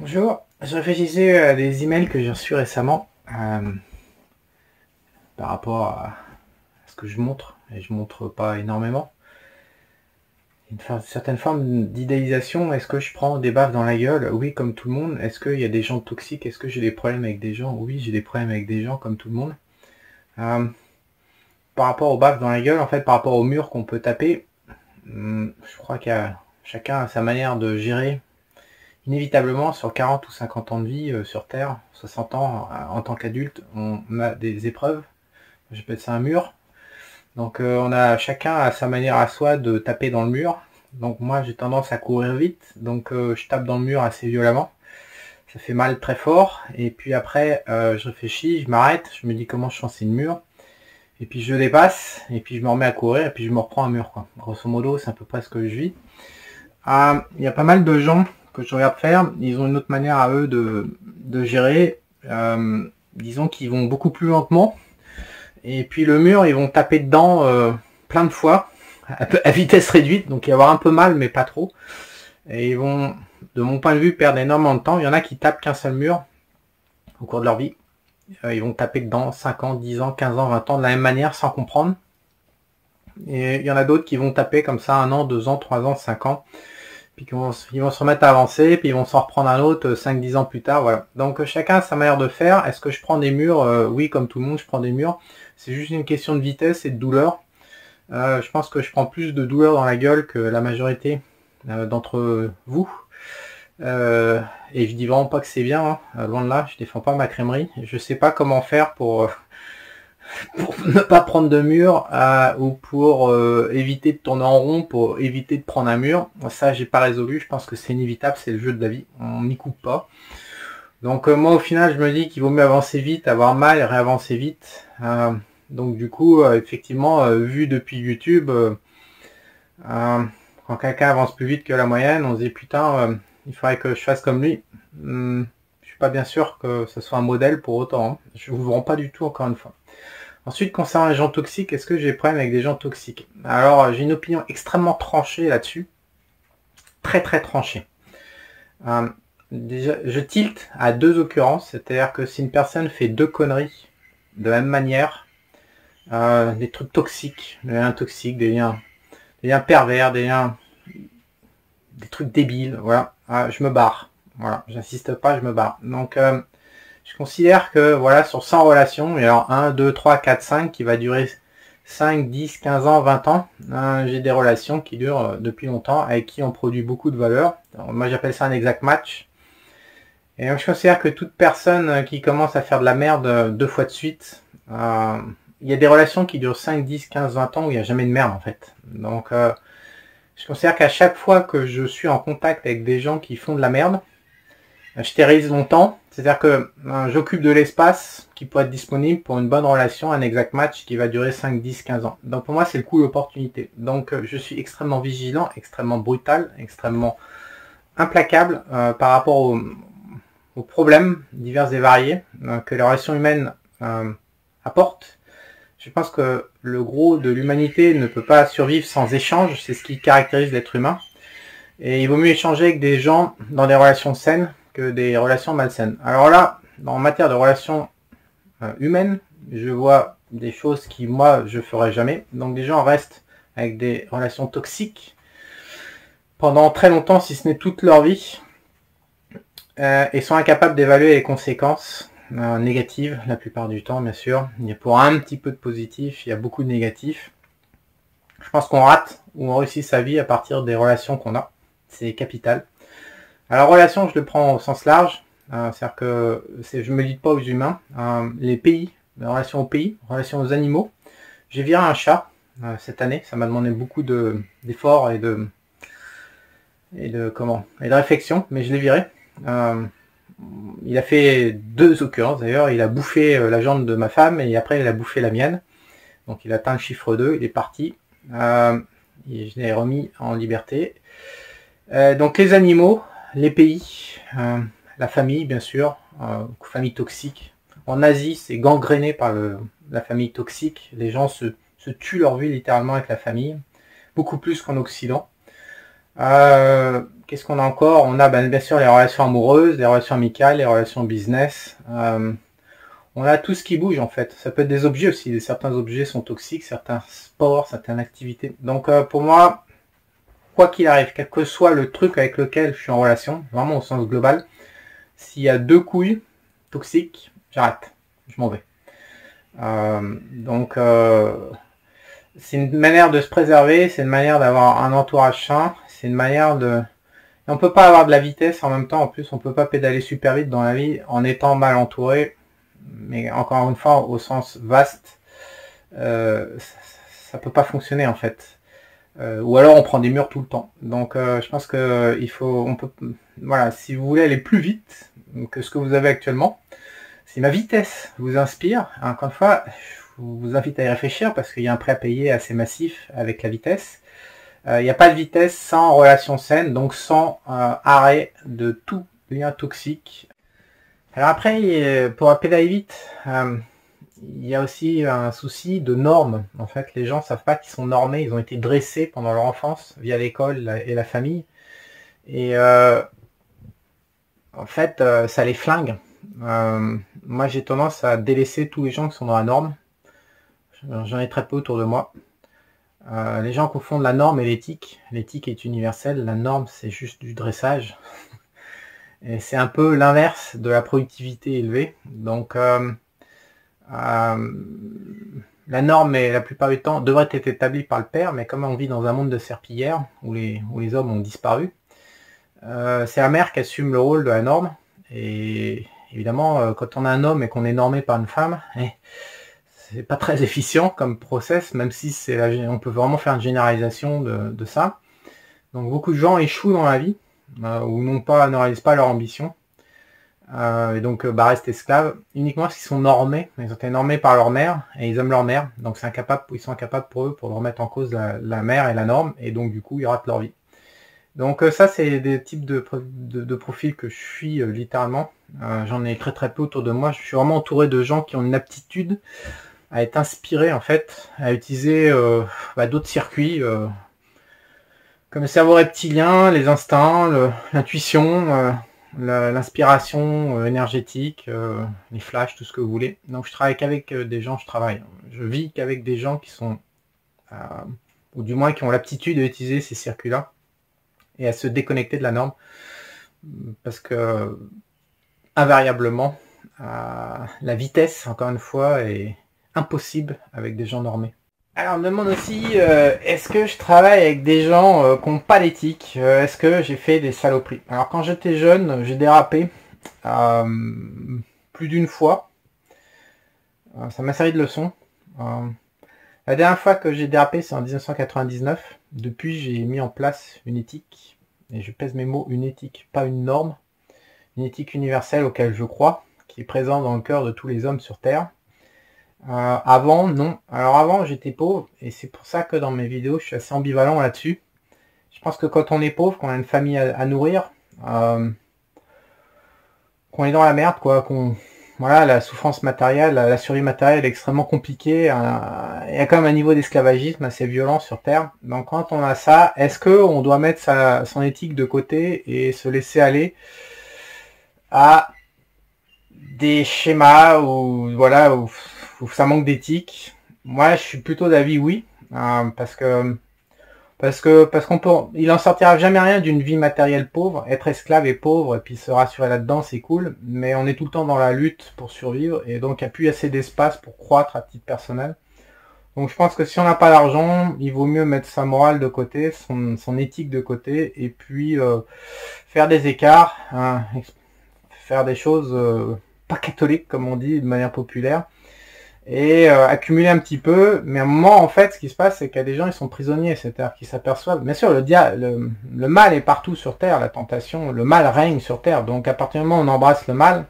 Bonjour, je réfléchissais à des emails que j'ai reçus récemment par rapport à ce que je montre, et je montre pas énormément. Une certaine forme d'idéalisation. Est-ce que je prends des baffes dans la gueule? Oui, comme tout le monde. Est-ce qu'il y a des gens toxiques? Est-ce que j'ai des problèmes avec des gens? Oui, j'ai des problèmes avec des gens comme tout le monde. Par rapport aux baffes dans la gueule, en fait, par rapport au mur qu'on peut taper, je crois qu'il y a chacun a sa manière de gérer. Inévitablement, sur 40 ou 50 ans de vie sur Terre, 60 ans, en tant qu'adulte, on a des épreuves. J'appelle ça un mur. Donc on a chacun à sa manière à soi de taper dans le mur. Donc moi j'ai tendance à courir vite, donc je tape dans le mur assez violemment. Ça fait mal très fort, et puis après je réfléchis, je m'arrête, je me dis comment je chancer le mur, et puis je dépasse, et puis je me remets à courir, et puis je me reprends un mur, quoi. Grosso modo, c'est à peu près ce que je vis. Il y a pas mal de gens que je regarde faire, ils ont une autre manière à eux de gérer. Disons qu'ils vont beaucoup plus lentement, et puis le mur, ils vont taper dedans plein de fois, à vitesse réduite, donc il va y avoir un peu mal, mais pas trop. Et ils vont, de mon point de vue, perdre énormément de temps. Il y en a qui tapent qu'un seul mur au cours de leur vie. Ils vont taper dedans 5 ans, 10 ans, 15 ans, 20 ans, de la même manière, sans comprendre. Et il y en a d'autres qui vont taper comme ça 1 an, 2 ans, 3 ans, 5 ans. Puis ils vont se remettre à avancer, puis ils vont s'en reprendre un autre 5-10 ans plus tard, voilà. Donc chacun a sa manière de faire. Est-ce que je prends des murs? Oui, comme tout le monde, je prends des murs. C'est juste une question de vitesse et de douleur. Je pense que je prends plus de douleur dans la gueule que la majorité d'entre vous. Et je dis vraiment pas que c'est bien, hein. Loin de là, je défends pas ma crèmerie. Je sais pas comment faire pour ne pas prendre de mur ou pour éviter de tourner en rond, pour éviter de prendre un mur. Ça, j'ai pas résolu. Je pense que c'est inévitable, c'est le jeu de la vie. On n'y coupe pas. Donc moi, au final, je me dis qu'il vaut mieux avancer vite, avoir mal et réavancer vite. Donc du coup, effectivement, vu depuis YouTube, quand quelqu'un avance plus vite que la moyenne, on se dit putain, il faudrait que je fasse comme lui. Je suis pas bien sûr que ce soit un modèle pour autant, hein. Je vous rends pas du tout, encore une fois. Ensuite, concernant les gens toxiques, est-ce que j'ai des problèmes avec des gens toxiques? Alors, j'ai une opinion extrêmement tranchée là-dessus. Très très tranchée. Déjà, je tilte à 2 occurrences, c'est-à-dire que si une personne fait 2 conneries de la même manière, des trucs toxiques, des liens toxiques, des liens pervers, des trucs débiles, voilà, je me barre. Voilà, j'insiste pas, je me barre. Donc, je considère que, voilà, sur 100 relations, et alors 1, 2, 3, 4, 5, qui va durer 5, 10, 15 ans, 20 ans, j'ai des relations qui durent depuis longtemps, avec qui on produit beaucoup de valeur. Alors, moi, j'appelle ça un exact match. Et donc, je considère que toute personne qui commence à faire de la merde 2 fois de suite, il y a des relations qui durent 5, 10, 15, 20 ans où il n'y a jamais de merde, en fait. Donc, je considère qu'à chaque fois que je suis en contact avec des gens qui font de la merde, je terrorise longtemps, c'est-à-dire que j'occupe de l'espace qui peut être disponible pour une bonne relation, un exact match qui va durer 5, 10, 15 ans. Donc pour moi, c'est le coup d'opportunité. Donc je suis extrêmement vigilant, extrêmement brutal, extrêmement implacable par rapport aux problèmes divers et variés que les relations humaines apportent. Je pense que le gros de l'humanité ne peut pas survivre sans échange, c'est ce qui caractérise l'être humain. Et il vaut mieux échanger avec des gens dans des relations saines que des relations malsaines. Alors là, en matière de relations humaines, je vois des choses qui, moi, je ferais jamais. Donc les gens restent avec des relations toxiques pendant très longtemps, si ce n'est toute leur vie, et sont incapables d'évaluer les conséquences négatives, la plupart du temps, bien sûr. Il y a pour un petit peu de positif, il y a beaucoup de négatifs. Je pense qu'on rate ou on réussit sa vie à partir des relations qu'on a. C'est capital. Alors, relation, je le prends au sens large. C'est-à-dire que je me limite pas aux humains. Les pays, les relations aux pays, relations aux animaux. J'ai viré un chat cette année. Ça m'a demandé beaucoup d'efforts et de réflexion, mais je l'ai viré. Il a fait 2 occurrences d'ailleurs. Il a bouffé la jambe de ma femme et après il a bouffé la mienne. Donc il a atteint le chiffre 2, il est parti. Et je l'ai remis en liberté. Donc les animaux, les pays, la famille bien sûr, famille toxique. En Asie, c'est gangréné par la famille toxique. Les gens se tuent leur vie littéralement avec la famille, beaucoup plus qu'en Occident. Qu'est-ce qu'on a encore? On a bien sûr les relations amoureuses, les relations amicales, les relations business. On a tout ce qui bouge en fait. Ça peut être des objets aussi. Certains objets sont toxiques, certains sports, certaines activités. Donc pour moi, quoi qu'il arrive, quel que soit le truc avec lequel je suis en relation, vraiment au sens global, s'il y a 2 couilles toxiques, j'arrête. Je m'en vais. Donc c'est une manière de se préserver, c'est une manière d'avoir un entourage sain, c'est une manière de... Et on peut pas avoir de la vitesse en même temps, en plus on peut pas pédaler super vite dans la vie en étant mal entouré, mais encore une fois au sens vaste, ça peut pas fonctionner en fait. Ou alors on prend des murs tout le temps. Donc je pense que il faut, on peut, voilà, si vous voulez aller plus vite que ce que vous avez actuellement, si ma vitesse vous inspire, encore une fois, je vous invite à y réfléchir parce qu'il y a un prêt à payer assez massif avec la vitesse. Il n'y a pas de vitesse sans relation saine, donc sans arrêt de tout lien toxique. Alors après, pour pédaler vite, il y a aussi un souci de normes. En fait, les gens savent pas qu'ils sont normés, ils ont été dressés pendant leur enfance via l'école et la famille. Et en fait, ça les flingue. Moi, j'ai tendance à délaisser tous les gens qui sont dans la norme. J'en ai très peu autour de moi. Les gens confondent la norme et l'éthique. L'éthique est universelle, la norme c'est juste du dressage. Et c'est un peu l'inverse de la productivité élevée. Donc la norme, la plupart du temps, devrait être établie par le père, mais comme on vit dans un monde de serpillière, où les hommes ont disparu, c'est la mère qui assume le rôle de la norme. Et évidemment, quand on a un homme et qu'on est normé par une femme, c'est pas très efficient comme process, même si on peut vraiment faire une généralisation de ça. Donc beaucoup de gens échouent dans la vie, ou ne réalisent pas leur ambition, et donc restent esclaves, uniquement parce qu'ils sont normés. Ils ont été normés par leur mère, et ils aiment leur mère, donc ils sont incapables pour eux, pour remettre en cause la mère et la norme, et donc du coup ils ratent leur vie. Donc ça c'est des types de profils que je suis littéralement. J'en ai très très peu autour de moi. Je suis vraiment entouré de gens qui ont une aptitude à être inspiré en fait, à utiliser d'autres circuits comme le cerveau reptilien, les instincts, l'intuition, l'inspiration énergétique, les flashs, tout ce que vous voulez. Donc je travaille qu'avec des gens, je vis qu'avec des gens qui sont, ou du moins qui ont l'aptitude d'utiliser ces circuits-là et à se déconnecter de la norme, parce que invariablement, la vitesse, encore une fois, est impossible avec des gens normés. Alors on me demande aussi, est-ce que je travaille avec des gens qui n'ont pas d'éthique? Est-ce que j'ai fait des saloperies? Alors quand j'étais jeune, j'ai dérapé plus d'une fois. Ça m'a servi de leçon. La dernière fois que j'ai dérapé, c'est en 1999. Depuis, j'ai mis en place une éthique. Et je pèse mes mots, une éthique, pas une norme. Une éthique universelle auquel je crois, qui est présente dans le cœur de tous les hommes sur Terre. Avant, non. Alors avant, j'étais pauvre, et c'est pour ça que dans mes vidéos, je suis assez ambivalent là-dessus. Je pense que quand on est pauvre, qu'on a une famille à nourrir, qu'on est dans la merde, quoi, voilà, la souffrance matérielle, la survie matérielle est extrêmement compliquée. Il y a quand même un niveau d'esclavagisme assez violent sur Terre. Donc quand on a ça, est-ce que on doit mettre son éthique de côté et se laisser aller à des schémas où voilà où ça manque d'éthique? Moi, je suis plutôt d'avis oui, parce qu'on peut, il en sortira jamais rien d'une vie matérielle pauvre. Être esclave et pauvre, et puis se rassurer là-dedans, c'est cool, mais on est tout le temps dans la lutte pour survivre, et donc il n'y a plus assez d'espace pour croître à titre personnel. Donc je pense que si on n'a pas d'argent, il vaut mieux mettre sa morale de côté, son éthique de côté, et puis faire des écarts, faire des choses pas catholiques, comme on dit de manière populaire, et accumuler un petit peu. Mais à un moment, en fait, ce qui se passe, c'est qu'il y a des gens, ils sont prisonniers, c'est-à-dire qu'ils s'aperçoivent, bien sûr, le mal est partout sur Terre, la tentation, le mal règne sur Terre, donc à partir du moment où on embrasse le mal,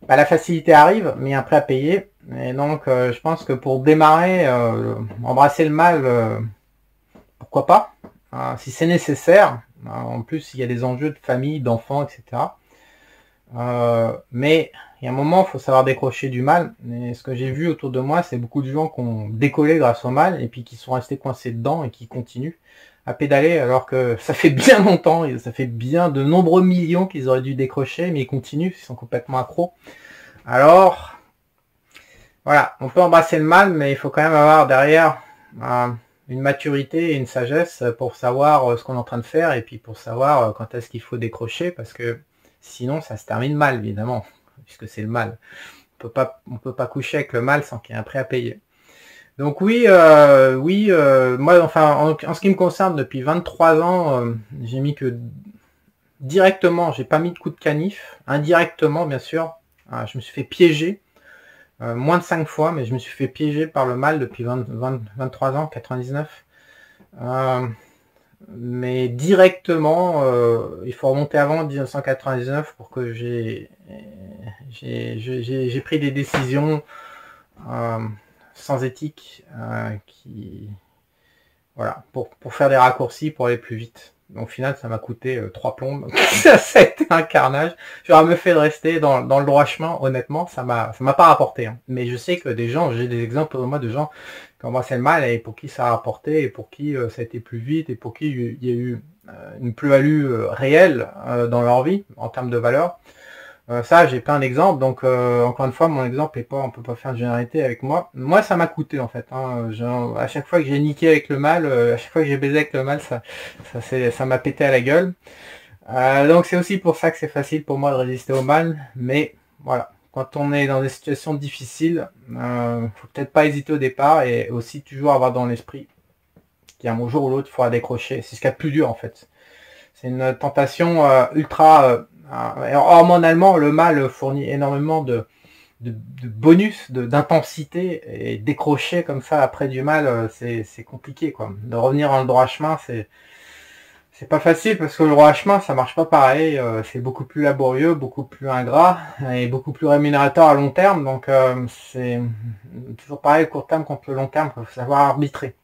la facilité arrive, mais un prêt à payer. Et donc je pense que pour démarrer, embrasser le mal, pourquoi pas, si c'est nécessaire. En plus, il y a des enjeux de famille, d'enfants, etc. Mais il y a un moment, il faut savoir décrocher du mal. Et ce que j'ai vu autour de moi, c'est beaucoup de gens qui ont décollé grâce au mal, et puis qui sont restés coincés dedans et qui continuent, à pédaler, alors que ça fait bien longtemps, et ça fait bien de nombreux millions qu'ils auraient dû décrocher, mais ils continuent, ils sont complètement accros. Alors, voilà, on peut embrasser le mal, mais il faut quand même avoir derrière une maturité et une sagesse pour savoir ce qu'on est en train de faire, et puis pour savoir quand est-ce qu'il faut décrocher, parce que sinon ça se termine mal, évidemment, puisque c'est le mal. On peut pas coucher avec le mal sans qu'il y ait un prix à payer. Donc oui, moi, enfin, en ce qui me concerne, depuis 23 ans, j'ai mis que directement, j'ai pas mis de coup de canif, indirectement bien sûr, je me suis fait piéger, moins de 5 fois, mais je me suis fait piéger par le mal depuis 23 ans, 99. Mais directement, il faut remonter avant 1999 pour que j'ai pris des décisions sans éthique, voilà, pour faire des raccourcis, pour aller plus vite. Donc, au final, ça m'a coûté 3 plombes. Ça a été un carnage. J'aurais me fait de rester dans le droit chemin, honnêtement, ça m'a pas rapporté. Hein. Mais je sais que des gens, j'ai des exemples pour moi de gens qui ont embrassé le mal et pour qui ça a rapporté, et pour qui ça a été plus vite, et pour qui il y a eu une plus-value réelle dans leur vie, en termes de valeur. Ça, j'ai plein d'exemples, donc encore une fois, mon exemple est pas, on peut pas faire de généralité avec moi. Moi, ça m'a coûté en fait. Hein. À chaque fois que j'ai niqué avec le mal, à chaque fois que j'ai baisé avec le mal, ça m'a pété à la gueule. Donc c'est aussi pour ça que c'est facile pour moi de résister au mal. Mais voilà, quand on est dans des situations difficiles, faut peut-être pas hésiter au départ, et aussi toujours avoir dans l'esprit qu'il y a un jour ou l'autre, il faudra décrocher. C'est ce qu'il y a de plus dur en fait. C'est une tentation ultra... hormonalement, le mal fournit énormément de bonus, d'intensité, et décrocher comme ça après du mal, c'est compliqué quoi. De revenir dans le droit chemin, c'est pas facile, parce que le droit chemin, ça marche pas pareil. C'est beaucoup plus laborieux, beaucoup plus ingrat, et beaucoup plus rémunérateur à long terme. Donc c'est toujours pareil, le court terme contre le long terme, il faut savoir arbitrer.